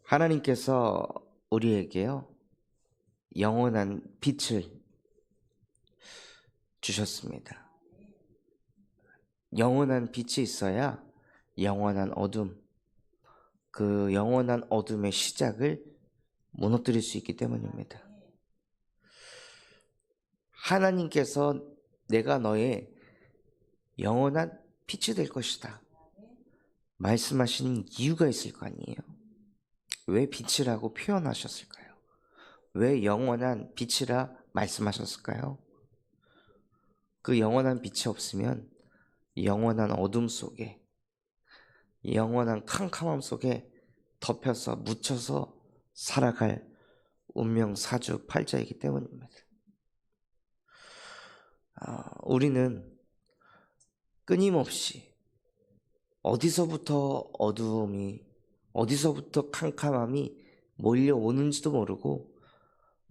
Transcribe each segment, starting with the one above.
하나님께서 우리에게요, 영원한 빛을 주셨습니다. 영원한 빛이 있어야 영원한 어둠, 그 영원한 어둠의 시작을 무너뜨릴 수 있기 때문입니다. 하나님께서 내가 너의 영원한 빛이 될 것이다 말씀하시는 이유가 있을 거 아니에요. 왜 빛이라고 표현하셨을까요? 왜 영원한 빛이라 말씀하셨을까요? 그 영원한 빛이 없으면 영원한 어둠 속에, 영원한 캄캄함 속에 덮여서 묻혀서 살아갈 운명 사주팔자이기 때문입니다. 우리는 끊임없이 어디서부터 어두움이, 어디서부터 캄캄함이 몰려오는지도 모르고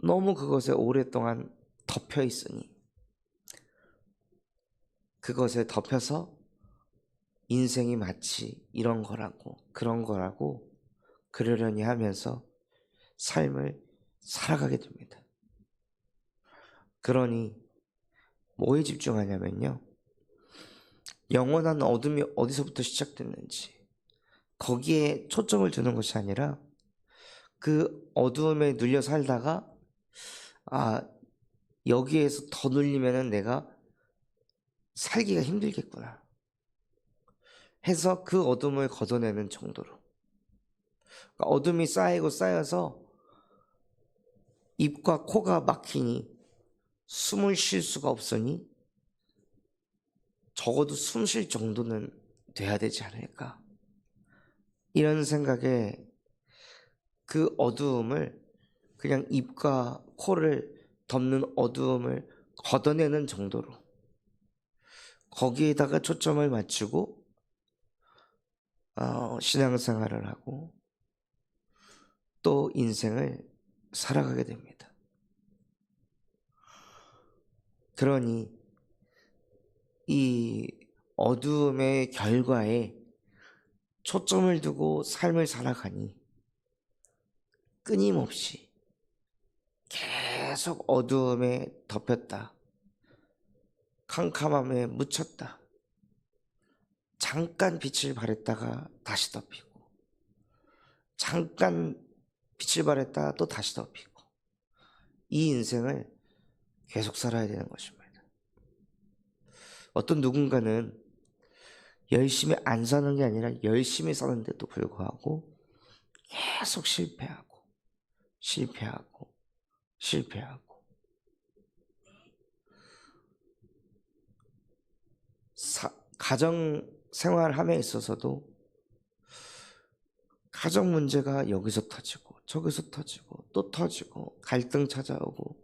너무 그것에 오랫동안 덮여 있으니 그것에 덮여서 인생이 마치 이런 거라고 그런 거라고 그러려니 하면서 삶을 살아가게 됩니다. 그러니 뭐에 집중하냐면요, 영원한 어둠이 어디서부터 시작됐는지 거기에 초점을 두는 것이 아니라 그 어두움에 눌려 살다가 여기에서 더 눌리면은 내가 살기가 힘들겠구나 해서 그 어둠을 걷어내는 정도로, 그러니까 어둠이 쌓이고 쌓여서 입과 코가 막히니 숨을 쉴 수가 없으니 적어도 숨 쉴 정도는 돼야 되지 않을까, 이런 생각에 그 어두움을, 그냥 입과 코를 덮는 어두움을 걷어내는 정도로 거기에다가 초점을 맞추고 신앙생활을 하고 또 인생을 살아가게 됩니다. 그러니 이 어두움의 결과에 초점을 두고 삶을 살아가니 끊임없이 계속 어두움에 덮였다, 캄캄함에 묻혔다, 잠깐 빛을 발했다가 다시 덮이고, 잠깐 빛을 발했다가 또 다시 덮이고, 이 인생을 계속 살아야 되는 것입니다. 어떤 누군가는 열심히 안 사는 게 아니라 열심히 사는데도 불구하고 계속 실패하고 가정 생활함에 있어서도 가정 문제가 여기서 터지고 저기서 터지고 또 터지고 갈등 찾아오고,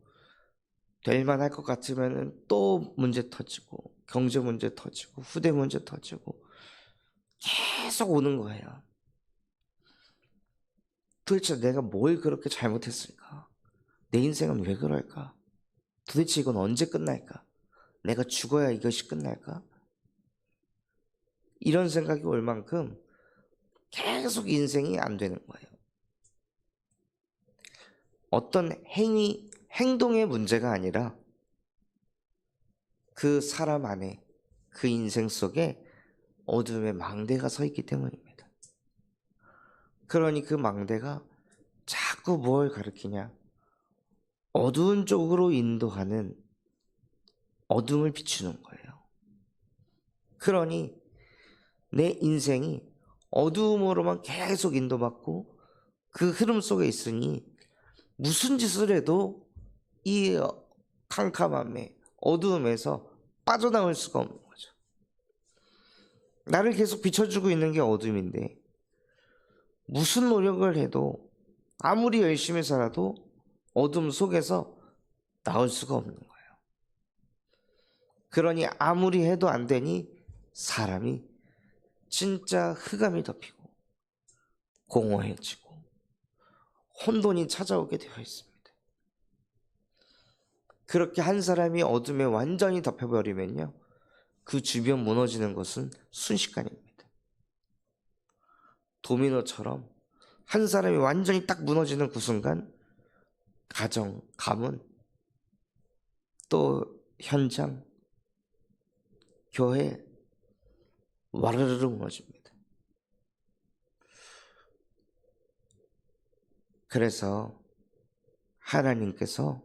될만 할 것 같으면 또 문제 터지고 경제 문제 터지고 후대 문제 터지고 계속 오는 거예요. 도대체 내가 뭘 그렇게 잘못했을까? 내 인생은 왜 그럴까? 도대체 이건 언제 끝날까? 내가 죽어야 이것이 끝날까? 이런 생각이 올 만큼 계속 인생이 안 되는 거예요. 어떤 행동의 문제가 아니라 그 사람 안에, 그 인생 속에 어둠의 망대가 서 있기 때문입니다. 그러니 그 망대가 자꾸 뭘 가리키냐? 어두운 쪽으로 인도하는, 어둠을 비추는 거예요. 그러니 내 인생이 어두움으로만 계속 인도받고 그 흐름 속에 있으니 무슨 짓을 해도 이 캄캄함에, 어두움에서 빠져나올 수가 없는 거죠. 나를 계속 비춰주고 있는 게 어둠인데 무슨 노력을 해도, 아무리 열심히 살아도 어둠 속에서 나올 수가 없는 거예요. 그러니 아무리 해도 안 되니 사람이 진짜 흑암이 덮이고 공허해지고 혼돈이 찾아오게 되어 있습니다. 그렇게 한 사람이 어둠에 완전히 덮여버리면요, 그 주변 무너지는 것은 순식간입니다. 도미노처럼 한 사람이 완전히 딱 무너지는 그 순간 가정, 가문, 또 현장, 교회 와르르 무너집니다. 그래서 하나님께서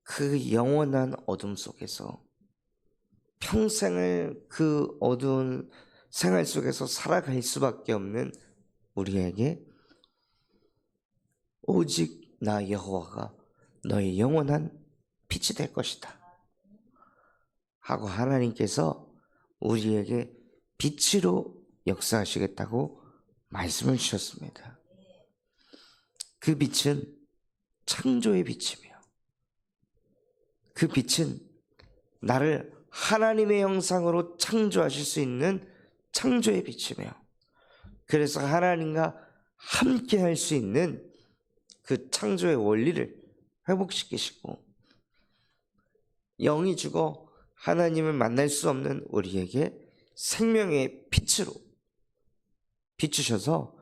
그 영원한 어둠 속에서 평생을 그 어두운 생활 속에서 살아갈 수밖에 없는 우리에게 오직 나 여호와가 너의 영원한 빛이 될 것이다 하고 하나님께서 우리에게 빛으로 역사하시겠다고 말씀을 주셨습니다. 그 빛은 창조의 빛이며 그 빛은 나를 하나님의 형상으로 창조하실 수 있는 창조의 빛이며 그래서 하나님과 함께 할 수 있는 그 창조의 원리를 회복시키시고 영이 죽어 하나님을 만날 수 없는 우리에게 생명의 빛으로 비추셔서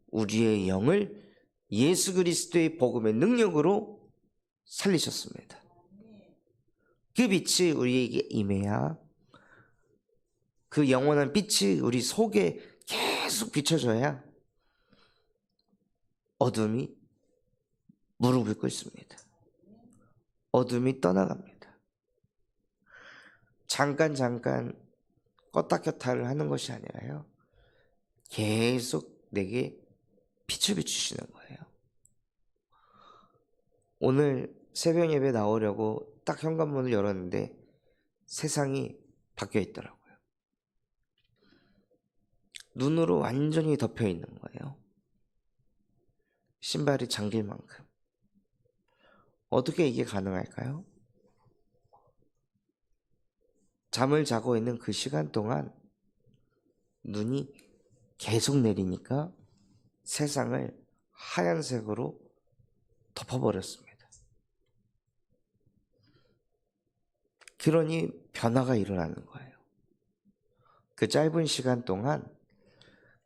우리의 영을 예수 그리스도의 복음의 능력으로 살리셨습니다. 그 빛이 우리에게 임해야 그 영원한 빛이 우리 속에 계속 비춰져야 어둠이 무릎을 꿇습니다. 어둠이 떠나갑니다. 잠깐 껐다 켰다를 하는 것이 아니라요. 계속 내게 빛을 비추시는 거예요. 오늘 새벽 예배 나오려고 딱 현관문을 열었는데 세상이 바뀌어 있더라고요. 눈으로 완전히 덮여 있는 거예요. 신발이 잠길 만큼. 어떻게 이게 가능할까요? 잠을 자고 있는 그 시간 동안 눈이 계속 내리니까 세상을 하얀색으로 덮어버렸습니다. 그러니 변화가 일어나는 거예요. 그 짧은 시간 동안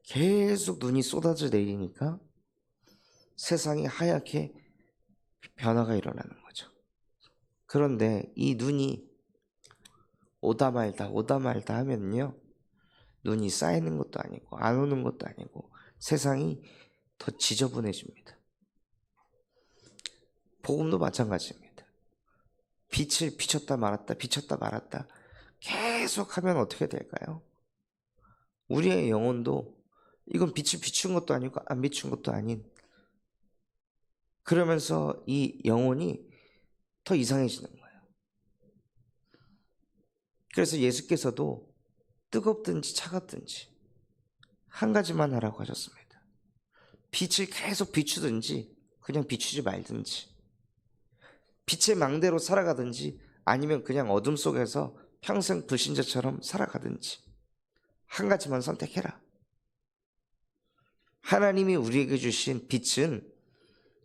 계속 눈이 쏟아져 내리니까 세상이 하얗게 변화가 일어나는 거죠. 그런데 이 눈이 오다 말다 하면요. 눈이 쌓이는 것도 아니고 안 오는 것도 아니고 세상이 더 지저분해집니다. 복음도 마찬가지입니다. 빛을 비쳤다 말았다 계속 하면 어떻게 될까요? 우리의 영혼도 이건 빛을 비춘 것도 아니고 안 비춘 것도 아닌 그러면서 이 영혼이 더 이상해지는 거예요. 그래서 예수께서도 뜨겁든지 차갑든지 한 가지만 하라고 하셨습니다. 빛을 계속 비추든지 그냥 비추지 말든지 빛의 망대로 살아가든지 아니면 그냥 어둠 속에서 평생 불신자처럼 살아가든지 한 가지만 선택해라. 하나님이 우리에게 주신 빛은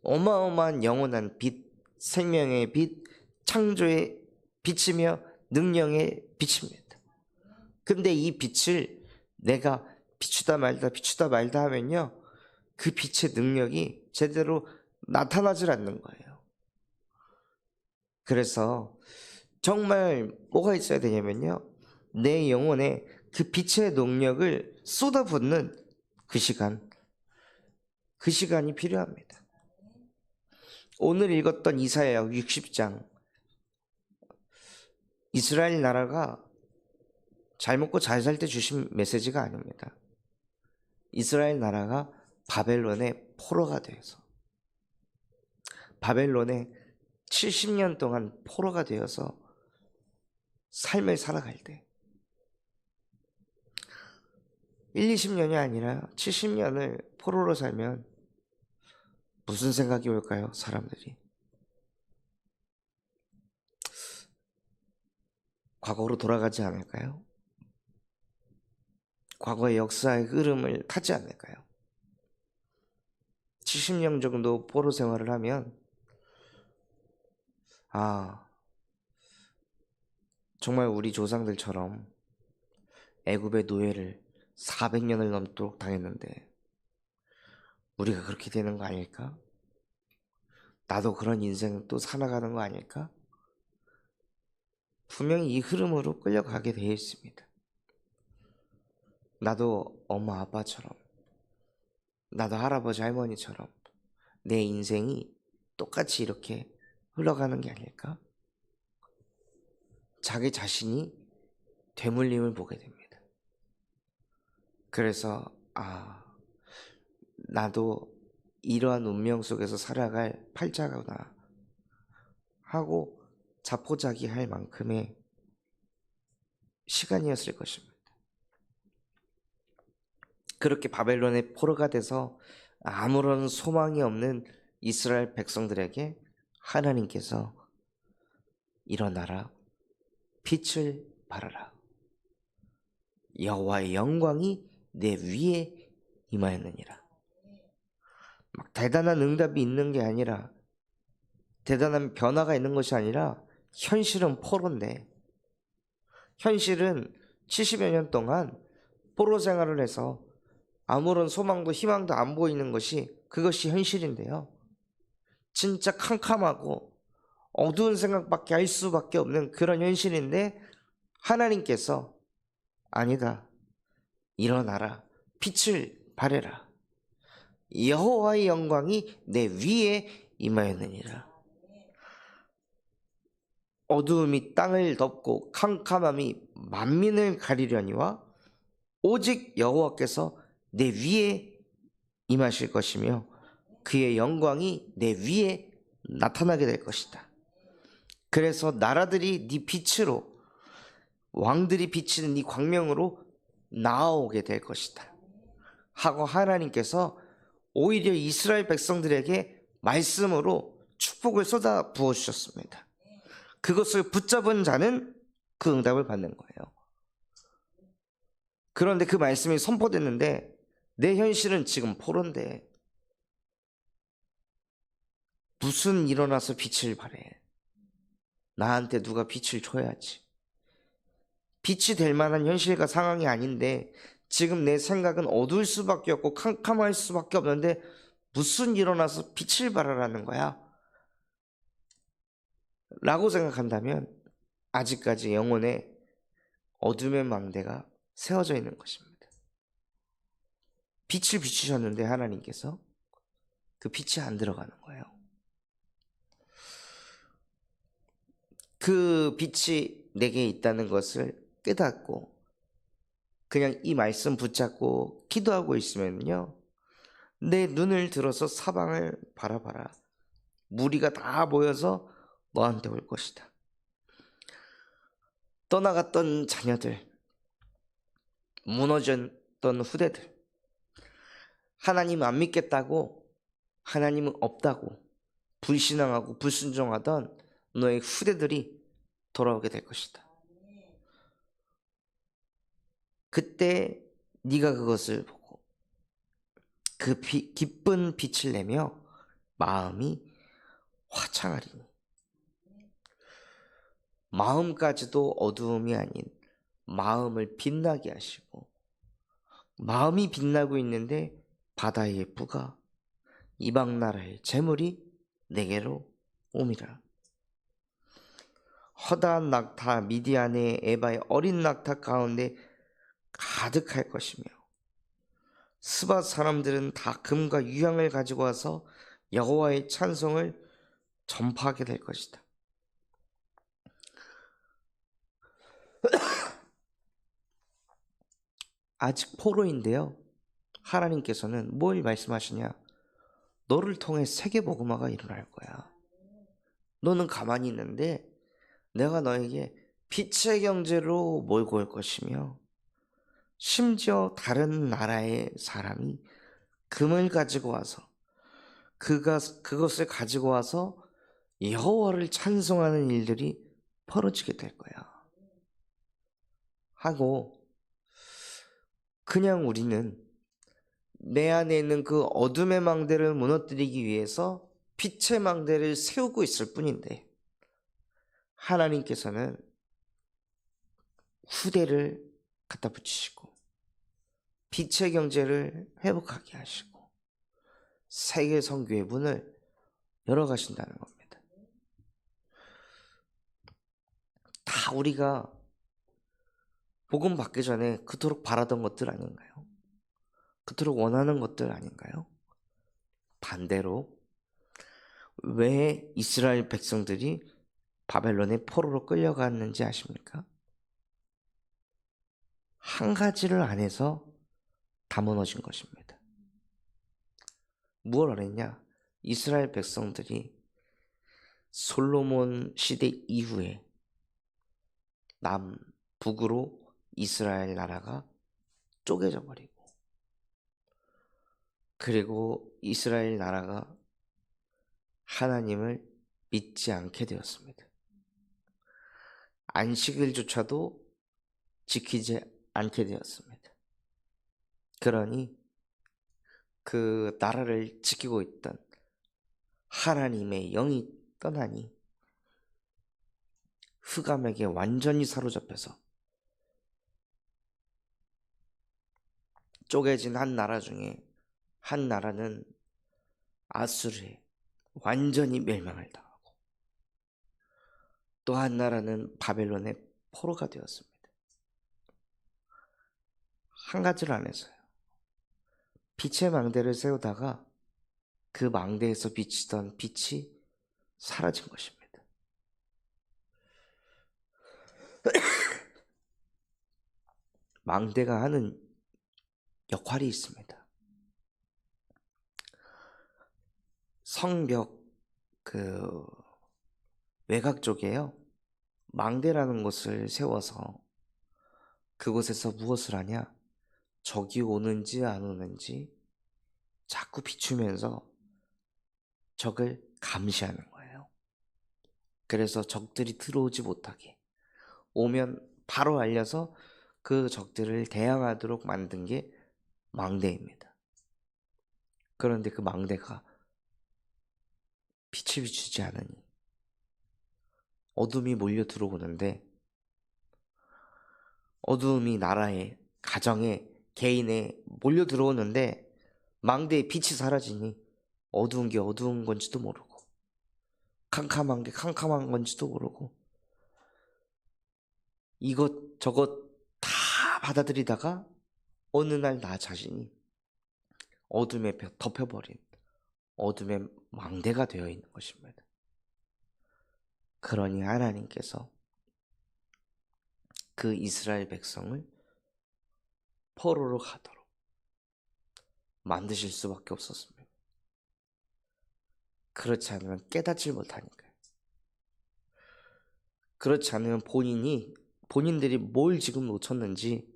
어마어마한 영원한 빛, 생명의 빛, 창조의 빛이며 능력의 빛입니다. 근데 이 빛을 내가 비추다 말다 하면요. 그 빛의 능력이 제대로 나타나질 않는 거예요. 그래서 정말 뭐가 있어야 되냐면요. 내 영혼에 그 빛의 능력을 쏟아붓는 그 시간이 필요합니다. 오늘 읽었던 이사야 60장 이스라엘 나라가 잘 먹고 잘 살 때 주신 메시지가 아닙니다. 이스라엘 나라가 바벨론의 포로가 되어서 바벨론에 70년 동안 포로가 되어서 삶을 살아갈 때 1, 20년이 아니라 70년을 포로로 살면 무슨 생각이 올까요? 사람들이 과거로 돌아가지 않을까요? 과거의 역사의 흐름을 타지 않을까요? 70년 정도 포로 생활을 하면 정말 우리 조상들처럼 애굽의 노예를 400년을 넘도록 당했는데 우리가 그렇게 되는 거 아닐까? 나도 그런 인생 또 살아가는 거 아닐까? 분명히 이 흐름으로 끌려가게 되어 있습니다. 나도 엄마 아빠처럼, 나도 할아버지 할머니처럼 내 인생이 똑같이 이렇게 흘러가는 게 아닐까? 자기 자신이 되물림을 보게 됩니다. 그래서 나도 이러한 운명 속에서 살아갈 팔자구나 하고 자포자기할 만큼의 시간이었을 것입니다. 그렇게 바벨론의 포로가 돼서 아무런 소망이 없는 이스라엘 백성들에게 하나님께서 일어나라, 빛을 발하라, 여호와의 영광이 내 위에 임하였느니라. 막 대단한 응답이 있는 게 아니라, 대단한 변화가 있는 것이 아니라 현실은 포로인데, 현실은 70여 년 동안 포로 생활을 해서 아무런 소망도 희망도 안 보이는 것이, 그것이 현실인데요. 진짜 캄캄하고 어두운 생각밖에 할 수밖에 없는 그런 현실인데, 하나님께서 아니다, 일어나라, 빛을 발해라, 여호와의 영광이 내 위에 임하였느니라. 어두움이 땅을 덮고 캄캄함이 만민을 가리려니와 오직 여호와께서 내 위에 임하실 것이며 그의 영광이 내 위에 나타나게 될 것이다. 그래서 나라들이 네 빛으로, 왕들이 비치는 네 광명으로 나아오게 될 것이다 하고 하나님께서 오히려 이스라엘 백성들에게 말씀으로 축복을 쏟아 부어주셨습니다. 그것을 붙잡은 자는 그 응답을 받는 거예요. 그런데 그 말씀이 선포됐는데 내 현실은 지금 포로인데 무슨 일어나서 빛을 발해. 나한테 누가 빛을 줘야지. 빛이 될 만한 현실과 상황이 아닌데 지금 내 생각은 어두울 수밖에 없고 캄캄할 수밖에 없는데 무슨 일어나서 빛을 발하라는 거야? 라고 생각한다면 아직까지 영혼에 어둠의 망대가 세워져 있는 것입니다. 빛을 비추셨는데 하나님께서 그 빛이 안 들어가는 거예요. 그 빛이 내게 있다는 것을 깨닫고 그냥 이 말씀 붙잡고 기도하고 있으면요, 내 눈을 들어서 사방을 바라봐라. 무리가 다 모여서 너한테 올 것이다. 떠나갔던 자녀들, 무너졌던 후대들, 하나님 안 믿겠다고, 하나님은 없다고 불신앙하고 불순종하던 너의 후대들이 돌아오게 될 것이다. 그때 네가 그것을 보고 그 기쁜 빛을 내며 마음이 화창하리니, 마음까지도 어두움이 아닌 마음을 빛나게 하시고, 마음이 빛나고 있는데 바다의 부가 이방 나라의 재물이 내게로 옴이라. 허다한 낙타 미디안의 에바의 어린 낙타 가운데 가득할 것이며 스밧 사람들은 다 금과 유향을 가지고 와서 여호와의 찬송을 전파하게 될 것이다. 아직 포로인데요, 하나님께서는 뭘 말씀하시냐? 너를 통해 세계복음화가 일어날 거야. 너는 가만히 있는데 내가 너에게 빛의 경제로 몰고 올 것이며, 심지어 다른 나라의 사람이 금을 가지고 와서 그것을 가지고 와서 여호와를 찬송하는 일들이 벌어지게 될 거야 하고, 그냥 우리는 내 안에 있는 그 어둠의 망대를 무너뜨리기 위해서 빛의 망대를 세우고 있을 뿐인데, 하나님께서는 후대를 갖다 붙이시고 빛의 경제를 회복하게 하시고 세계 선교의 문을 열어가신다는 겁니다. 다 우리가 복음 받기 전에 그토록 바라던 것들 아닌가요? 그토록 원하는 것들 아닌가요? 반대로 왜 이스라엘 백성들이 바벨론의 포로로 끌려갔는지 아십니까? 한 가지를 안 해서 다 무너진 것입니다. 무엇을 안 했냐? 이스라엘 백성들이 솔로몬 시대 이후에 북으로 이스라엘 나라가 쪼개져 버리고, 그리고 이스라엘 나라가 하나님을 믿지 않게 되었습니다. 안식일조차도 지키지 않게 되었습니다. 그러니 그 나라를 지키고 있던 하나님의 영이 떠나니 흑암에게 완전히 사로잡혀서 쪼개진 한 나라 중에 한 나라는 아수르에 완전히 멸망을 당하고, 또 한 나라는 바벨론의 포로가 되었습니다. 한 가지를 안 했어요. 빛의 망대를 세우다가 그 망대에서 비치던 빛이 사라진 것입니다. 망대가 하는 역할이 있습니다. 성벽 외곽 쪽에요, 망대라는 곳을 세워서 그곳에서 무엇을 하냐? 적이 오는지 안 오는지 자꾸 비추면서 적을 감시하는 거예요. 그래서 적들이 들어오지 못하게, 오면 바로 알려서 그 적들을 대항하도록 만든 게 망대입니다. 그런데 그 망대가 빛을 비추지 않으니 어둠이 몰려 들어오는데, 어둠이 나라에, 가정에, 개인에 몰려 들어오는데 망대의 빛이 사라지니 어두운 게 어두운 건지도 모르고, 캄캄한 게 캄캄한 건지도 모르고, 이것 저것 다 받아들이다가 어느 날 나 자신이 어둠에 덮여버린 어둠의 망대가 되어 있는 것입니다. 그러니 하나님께서 그 이스라엘 백성을 포로로 가도록 만드실 수밖에 없었습니다. 그렇지 않으면 깨닫지 못하니까요. 그렇지 않으면 본인들이 뭘 지금 놓쳤는지,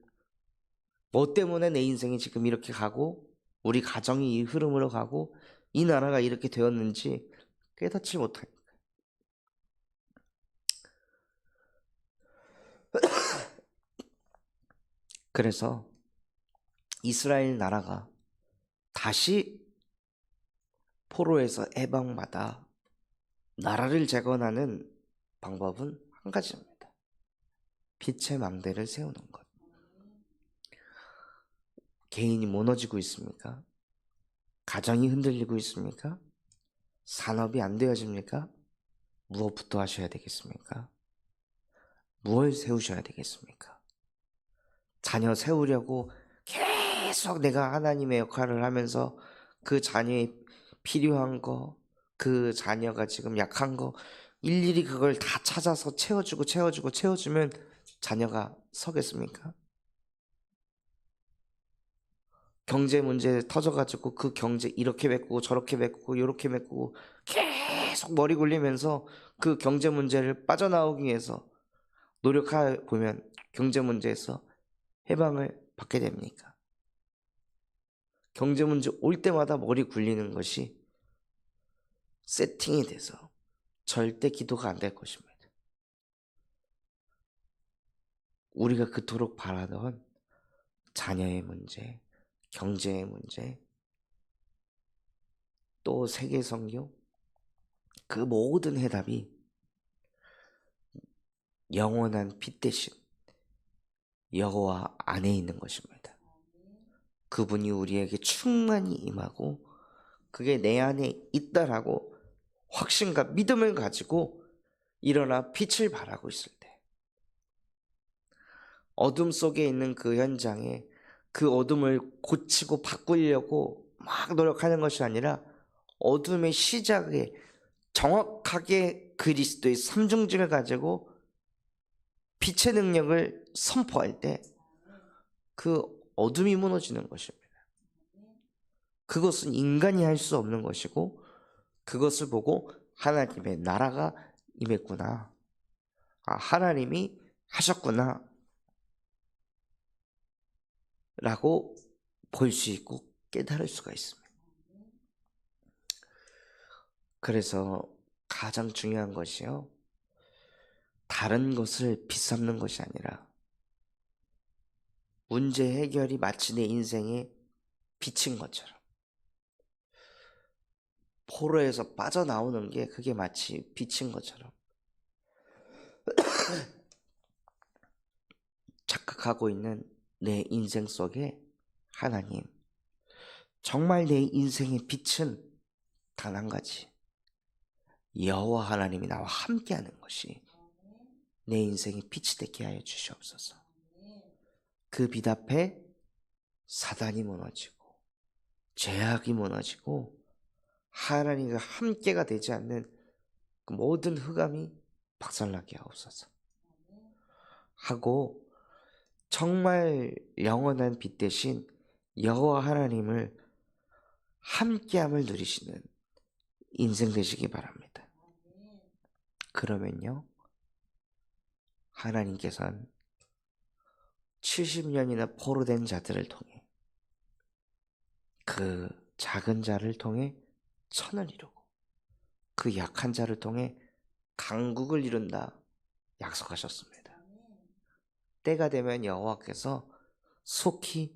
뭐 때문에 내 인생이 지금 이렇게 가고 우리 가정이 이 흐름으로 가고 이 나라가 이렇게 되었는지 깨닫지 못하니까요. 그래서 이스라엘 나라가 다시 포로에서 해방받아 나라를 재건하는 방법은 한 가지입니다. 빛의 망대를 세우는 것. 개인이 무너지고 있습니까? 가정이 흔들리고 있습니까? 산업이 안 되어집니까? 무엇부터 하셔야 되겠습니까? 무엇을 세우셔야 되겠습니까? 자녀 세우려고 계속 내가 하나님의 역할을 하면서 그 자녀의 필요한 거, 그 자녀가 지금 약한 거 일일이 그걸 다 찾아서 채워주면 자녀가 서겠습니까? 경제 문제 터져가지고 그 경제 이렇게 메꾸고 저렇게 메꾸고 이렇게 메꾸고 계속 머리 굴리면서 그 경제 문제를 빠져나오기 위해서 노력해 보면 경제 문제에서 해방을 받게 됩니까? 경제 문제 올 때마다 머리 굴리는 것이 세팅이 돼서 절대 기도가 안 될 것입니다. 우리가 그토록 바라던 자녀의 문제, 경제의 문제, 또 세계 선교, 그 모든 해답이 영원한 빛 대신 여호와 안에 있는 것입니다. 그분이 우리에게 충만히 임하고 그게 내 안에 있다라고 확신과 믿음을 가지고 일어나 빛을 발하고 있을 때, 어둠 속에 있는 그 현장에 그 어둠을 고치고 바꾸려고 막 노력하는 것이 아니라 어둠의 시작에 정확하게 그리스도의 삼중직을 가지고 빛의 능력을 선포할 때 그 어둠이 무너지는 것입니다. 그것은 인간이 할 수 없는 것이고, 그것을 보고 하나님의 나라가 임했구나, 하나님이 하셨구나 라고 볼 수 있고 깨달을 수가 있습니다. 그래서 가장 중요한 것이요, 다른 것을 비삼는 것이 아니라 문제 해결이 마치 내 인생에 빛인 것처럼, 포로에서 빠져나오는 게 그게 마치 빛인 것처럼 착각하고 있는 내 인생 속에 하나님, 정말 내 인생의 빛은 단 한 가지, 여호와 하나님이 나와 함께하는 것이 내 인생의 빛이 되게 하여 주시옵소서. 그 빛 앞에 사단이 무너지고 죄악이 무너지고 하나님과 함께가 되지 않는 그 모든 흑암이 박살나게 하옵소서 하고, 정말 영원한 빛 대신 여호와 하나님을 함께함을 누리시는 인생 되시기 바랍니다. 그러면요, 하나님께서는 70년이나 포로된 자들을 통해, 그 작은 자를 통해 천을 이루고 그 약한 자를 통해 강국을 이룬다 약속하셨습니다. 때가 되면 여호와께서 속히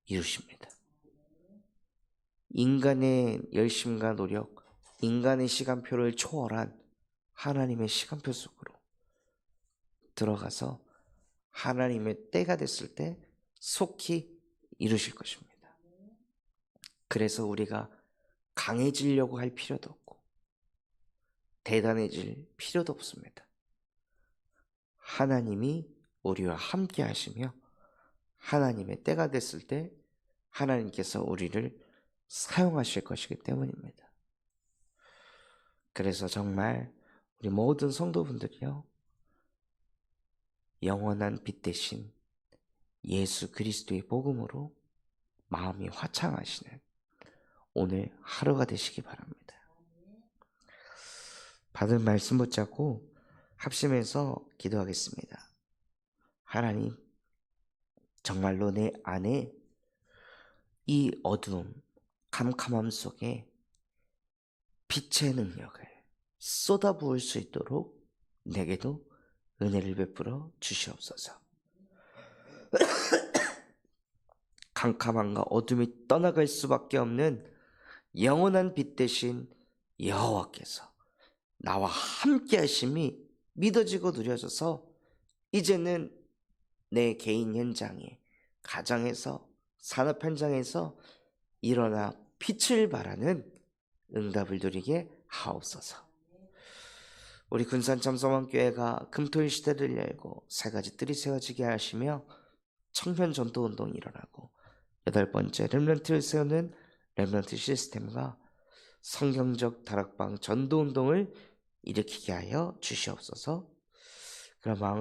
이루십니다. 인간의 열심과 노력, 인간의 시간표를 초월한 하나님의 시간표 속으로 들어가서 하나님의 때가 됐을 때 속히 이루실 것입니다. 그래서 우리가 강해지려고 할 필요도 없고 대단해질 필요도 없습니다. 하나님이 우리와 함께 하시며 하나님의 때가 됐을 때 하나님께서 우리를 사용하실 것이기 때문입니다. 그래서 정말 우리 모든 성도분들이요, 영원한 빛 대신 예수 그리스도의 복음으로 마음이 화창하시는 오늘 하루가 되시기 바랍니다. 받은 말씀 붙잡고 합심해서 기도하겠습니다. 하나님, 정말로 내 안에 이 어두움, 캄캄함 속에 빛의 능력을 쏟아부을 수 있도록 내게도 은혜를 베풀어 주시옵소서. 캄캄함과 어둠이 떠나갈 수밖에 없는 영원한 빛 대신 여호와께서 나와 함께 하심이 믿어지고 누려져서 이제는 내 개인 현장에, 가정에서, 산업 현장에서 일어나 빛을 발하는 응답을 누리게 하옵소서. 우리 군산참성원교회가 금토일 시대를 열고 세 가지 뜰이 세워지게 하시며 청년 전도 운동이 일어나고 8번째 렘넌트를 세우는 렘넌트 시스템과 성경적 다락방 전도 운동을 일으키게 하여 주시옵소서. 그런 마음